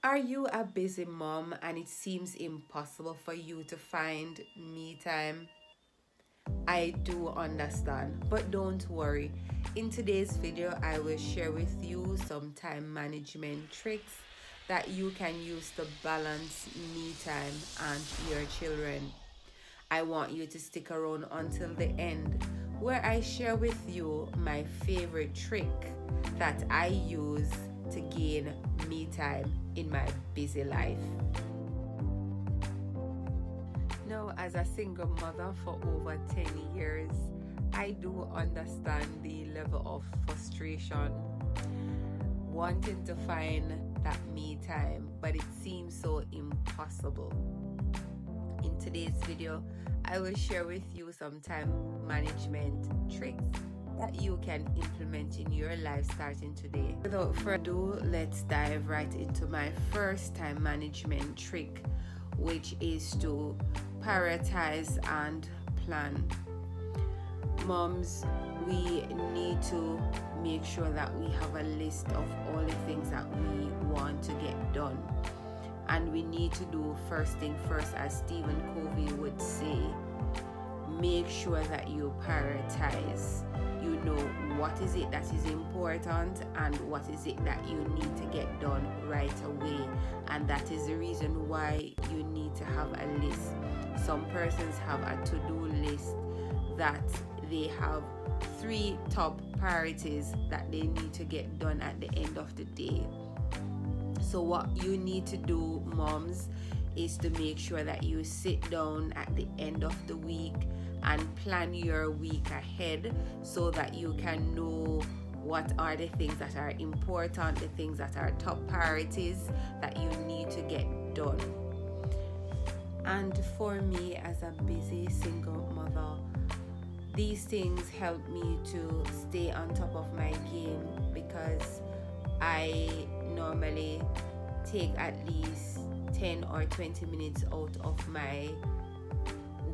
Are you a busy mom and it seems impossible for you to find me time? I do understand, but don't worry. In today's video, I will share with you some time management tricks that you can use to balance me time and your children. I want you to stick around until the end, where I share with you my favorite trick that I use to gain me time in my busy life. Now, as a single mother for over 10 years, I do understand the level of frustration wanting to find that me time, but it seems so impossible. In today's video, I will share with you some time management tricks that you can implement in your life starting today. Without further ado, let's dive right into my first time management trick, which is to prioritize and plan. Moms, we need to make sure that we have a list of all the things that we want to get done. And we need to do first thing first, as Stephen Covey would say. Make sure that you prioritize. You know what is it that is important and what is it that you need to get done right away. And that is the reason why you need to have a list. Some persons have a to-do list that they have 3 top priorities that they need to get done at the end of the day. So what you need to do, moms, is to make sure that you sit down at the end of the week and plan your week ahead so that you can know what are the things that are important, the things that are top priorities that you need to get done. And for me, as a busy single mother, these things help me to stay on top of my game, because I normally take at least 10 or 20 minutes out of my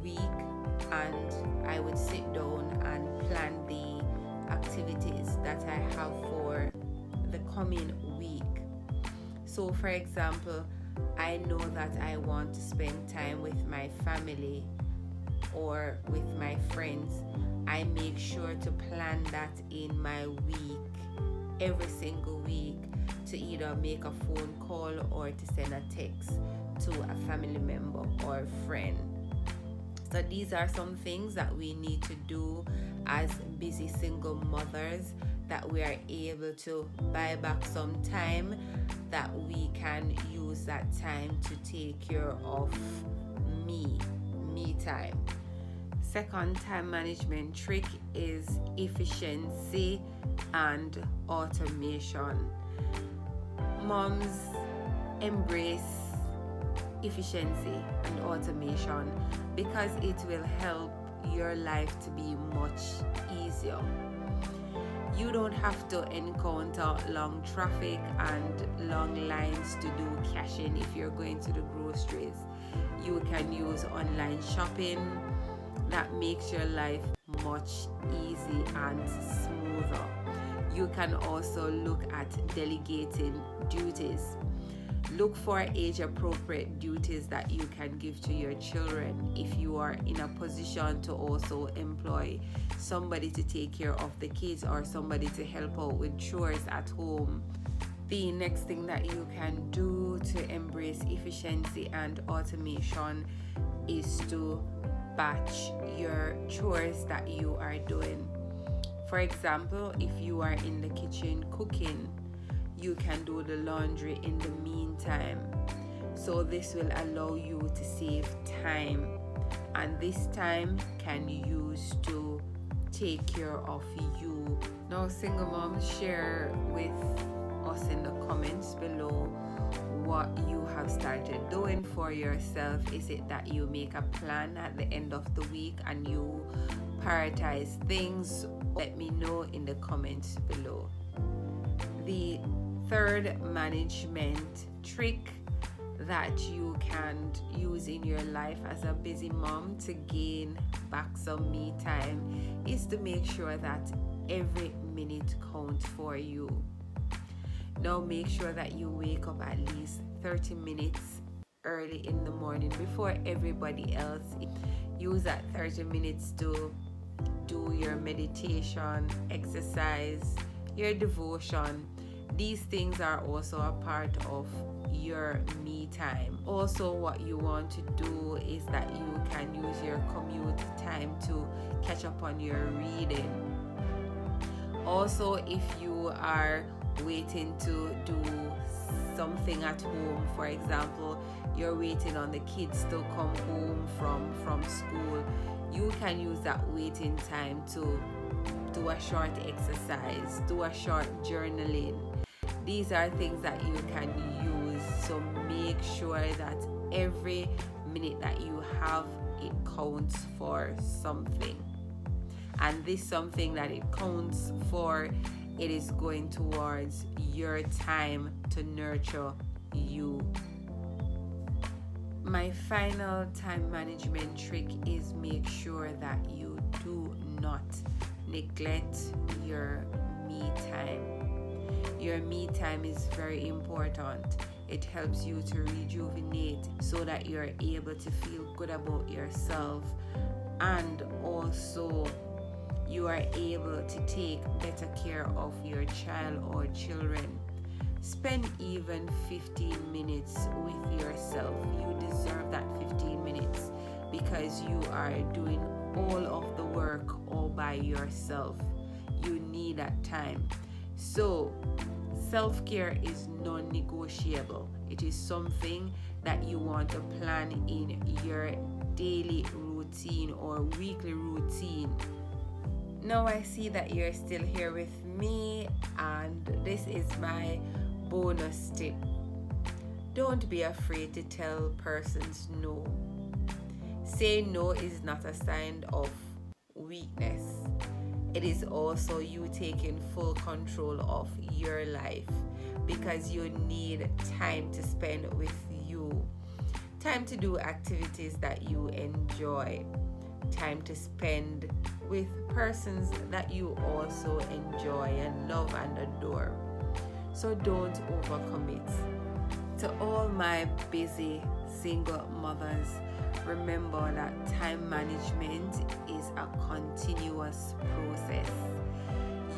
week, and I would sit down and plan the activities that I have for the coming week. So for example, I know that I want to spend time with my family or with my friends. I make sure to plan that in my week, every single week, to either make a phone call or to send a text to a family member or friend. So these are some things that we need to do as busy single mothers, that we are able to buy back some time, that we can use that time to take care of me time. Second time management trick is efficiency and automation. Moms, embrace efficiency and automation, because it will help your life to be much easier. You don't have to encounter long traffic and long lines to do cashing if you're going to the groceries. You can use online shopping that makes your life much easy and smoother. You can also look at delegating duties. Look for age-appropriate duties that you can give to your children if you are in a position to also employ somebody to take care of the kids or somebody to help out with chores at home. The next thing that you can do to embrace efficiency and automation is to batch your chores that you are doing. For example, if you are in the kitchen cooking, you can do the laundry in the meantime. So this will allow you to save time, and this time can be used to take care of you. Now, single moms, share with us in the comments below what you have started doing for yourself. Is it that you make a plan at the end of the week and you prioritize things? Let me know in the comments below. The third management trick that you can use in your life as a busy mom to gain back some me time is to make sure that every minute counts for you. Now make sure that you wake up at least 30 minutes early in the morning before everybody else. Use that 30 minutes to do your meditation, exercise, your devotion. These things are also a part of your me time. Also, what you want to do is that you can use your commute time to catch up on your reading. Also, if you are waiting to do something at home, for example, you're waiting on the kids to come home from school, you can use that waiting time to do a short exercise, do a short journaling. These are things that you can use, so make sure that every minute that you have, it counts for something. And this something that it counts for, it is going towards your time to nurture you. My final time management trick is make sure that you do not neglect your me time. Your me time is very important. It helps you to rejuvenate so that you're able to feel good about yourself, and also you are able to take better care of your child or children. Spend even 15 minutes with yourself. You deserve that 15 minutes because you are doing all of the work all by yourself. You need that time. So self-care is non-negotiable. It is something that you want to plan in your daily routine or weekly routine. Now I see that you're still here with me, and this is my bonus tip. Don't be afraid to tell persons no. Saying no is not a sign of weakness. It is also you taking full control of your life, because you need time to spend with you, time to do activities that you enjoy, time to spend with persons that you also enjoy and love and adore. So don't overcommit. To all my busy single mothers, remember that time management is a continuous process.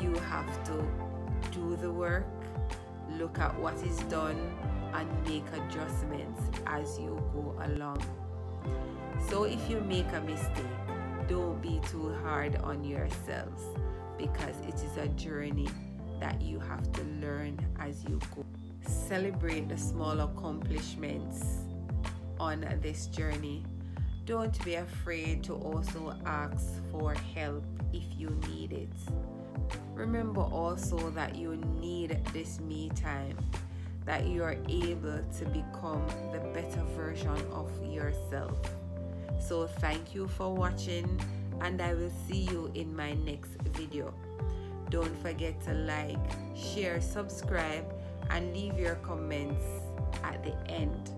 You have to do the work, look at what is done, and make adjustments as you go along. So if you make a mistake, don't be too hard on yourselves, because it is a journey that you have to learn as you go. Celebrate the small accomplishments on this journey. Don't be afraid to also ask for help if you need it. Remember also that you need this me time, that you are able to become the better version of yourself. So thank you for watching, and I will see you in my next video. Don't forget to like, share, subscribe, and leave your comments at the end.